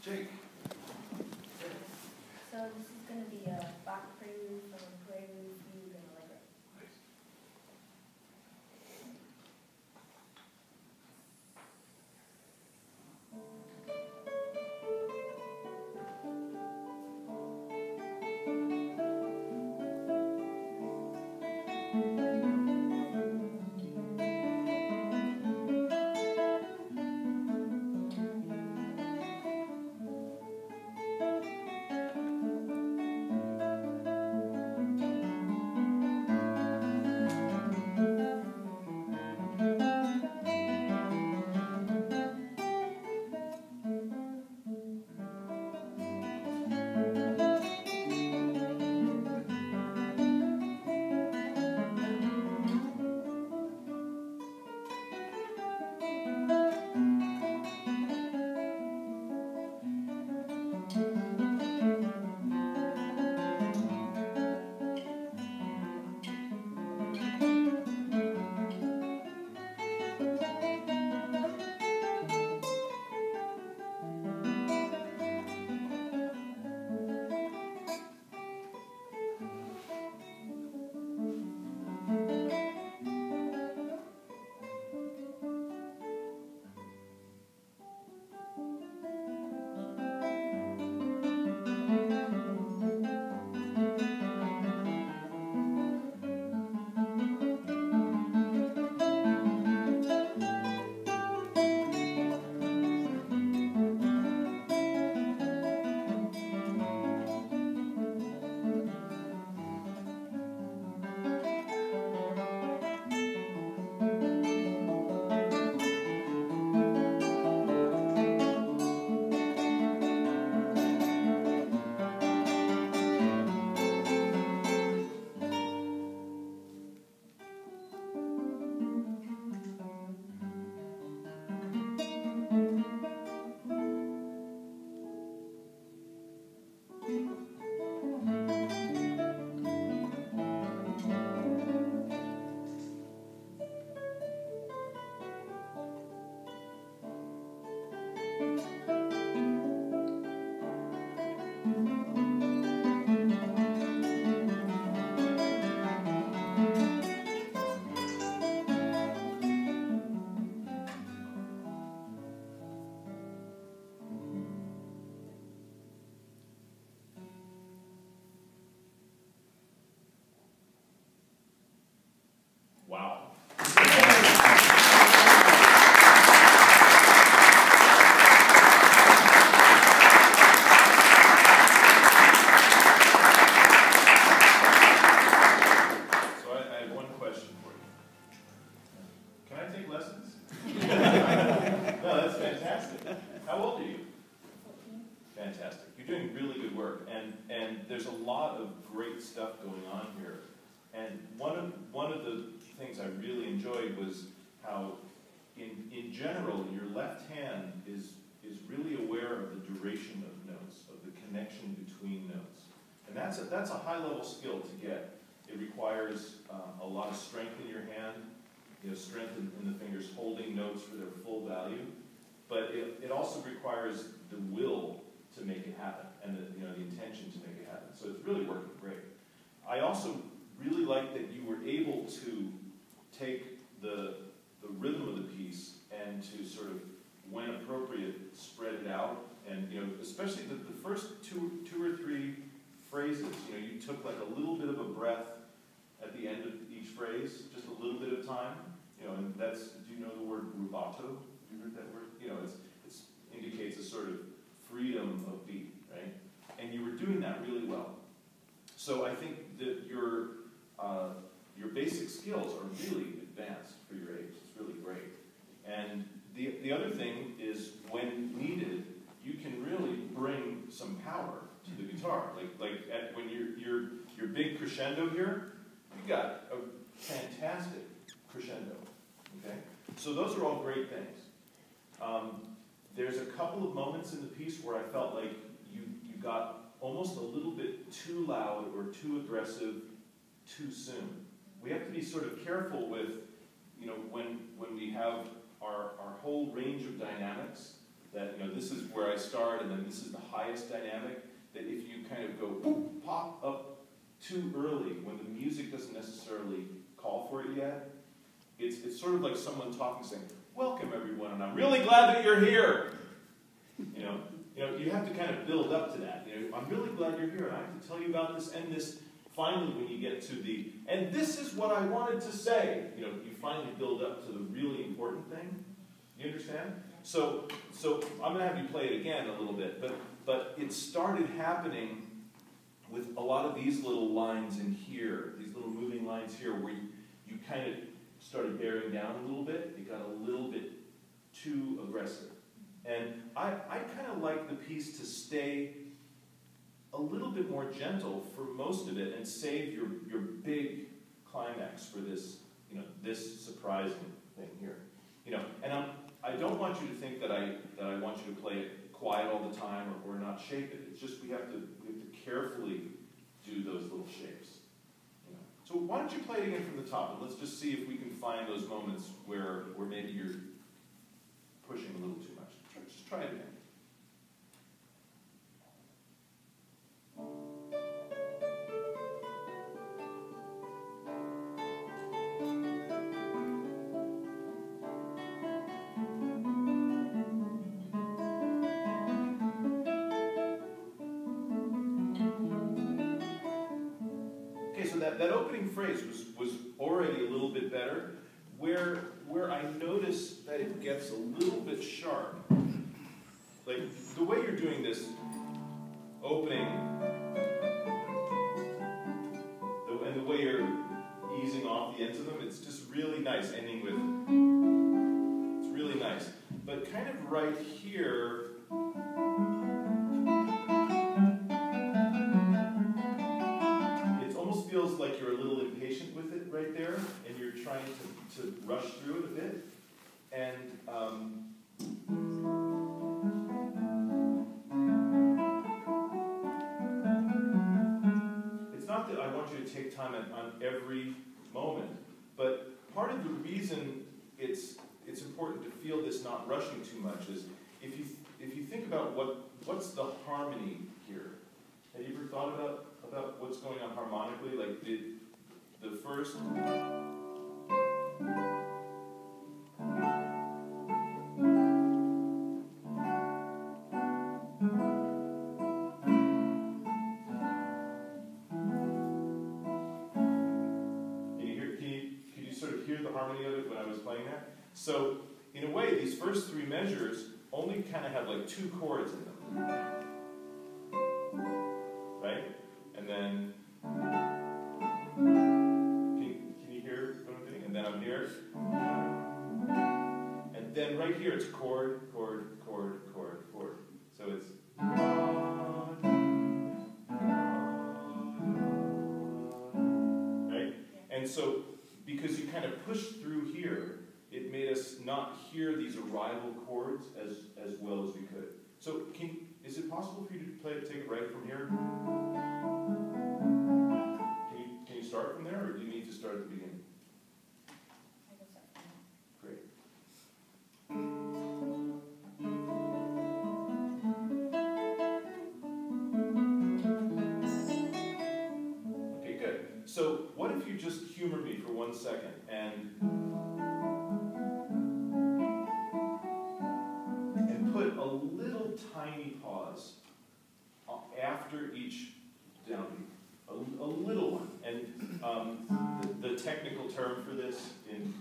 Jake. So this is going to be a Bach prelude from a prelude, fugue, and allegro. Wow. So I have one question for you. Can I take lessons? No, that's fantastic. How old are you? 14. Fantastic. You're doing really good work, and there's a lot of great stuff going on here. And one of the things I really enjoyed was how, in general, your left hand is really aware of the duration of notes, of the connection between notes, and that's a high level skill to get. It requires a lot of strength in your hand, strength in the fingers holding notes for their full value, but it also requires the will to make it happen and the intention to make it happen. So it's really working great. I also really like that you were able to take the rhythm of the piece and to sort of, when appropriate, spread it out. And especially the first two or three phrases, you took like a little bit of a breath at the end of each phrase, just a little bit of time. And that's, do you know the word rubato? Have you heard that word? It indicates a sort of freedom of beat, right? And you were doing that really well. So I think that your basic skills are really advanced for your age. It's really great. And the other thing is, when needed, you can really bring some power to the guitar. When your big crescendo here, you got a fantastic crescendo. Okay, so those are all great things. There's a couple of moments in the piece where I felt like you got almost a little bit too loud or too aggressive too soon. We have to be sort of careful with, when we have our whole range of dynamics, that, this is where I start, and then this is the highest dynamic, that if you kind of go, boop, pop up too early, when the music doesn't necessarily call for it yet, it's sort of like someone talking, saying, welcome everyone, and I'm really glad that you're here. You have to kind of build up to that. I'm really glad you're here, and I have to tell you about this and this. Finally, when you get to the, and this is what I wanted to say, you finally build up to the really important thing. You understand? So I'm going to have you play it again a little bit, but it started happening with a lot of these little lines in here, these little moving lines here, where you kind of started bearing down a little bit. It got a little bit too aggressive. And I kind of like the piece to stay a little bit more gentle for most of it and save your big climax for this, this surprising thing here. And I don't want you to think that I want you to play it quiet all the time or not shape it. It's just we have to carefully do those little shapes. So why don't you play it again from the top, and let's just see if we can find those moments where maybe you're pushing a little too much. Just try it again. That opening phrase was already a little bit better. Where I notice that it gets a little bit sharp, like the way you're doing this opening, and the way you're easing off the ends of them, it's just really nice, ending with, it's really nice. But kind of right here, feels like you're a little impatient with it right there, and you're trying to rush through it a bit. And it's not that I want you to take time on every moment, but part of the reason it's important to feel this not rushing too much is if you think about what's the harmony here. Have you ever thought about what's going on harmonically? Like the first. Can you sort of hear the harmony of it when I was playing that? So in a way, these first three measures only kind of have like two chords in them. Right? And then, can you hear what I'm doing? And then I'm here. And then right here, it's chord, chord, chord, chord, chord. So it's. Right? And so, because you kind of pushed through here, it made us not hear these arrival chords as well as we could. So, is it possible for you to take it right from here? Can you start from there, or do you need to start at the beginning? I can start from there. Great. Okay, good. So what if you just humor me for 1 second and put a little tiny pause after each downbeat, a little one. And the technical term for this in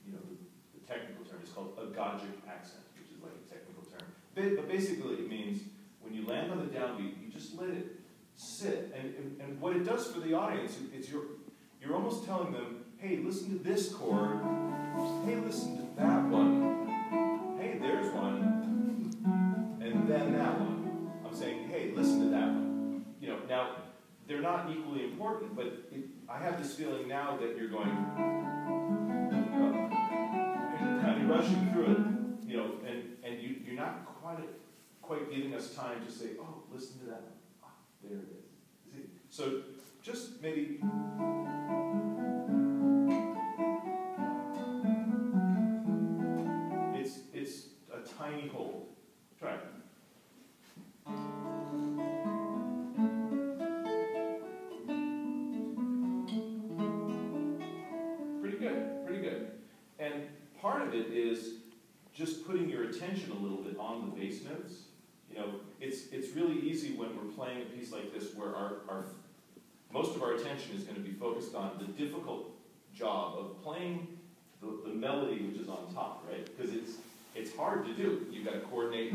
the technical term is called agogic accent, which is like a technical term. But basically it means when you land on the downbeat, you just let it sit. And what it does for the audience is you're almost telling them, hey, listen to this chord. Hey, listen to that one. Hey, there's one. And then that one. I'm saying, hey, listen to that one. Now, they're not equally important, but I have this feeling now that you're going, and kind of rushing through it, and you're not quite giving us time to say, oh, listen to that one. Ah, there it is. See? So just maybe. It's a tiny hold. good, pretty good. And part of it is just putting your attention a little bit on the bass notes. You know, it's really easy when we're playing a piece like this where most of our attention is going to be focused on the difficult job of playing the melody which is on top, right? Because it's hard to do. You've got to coordinate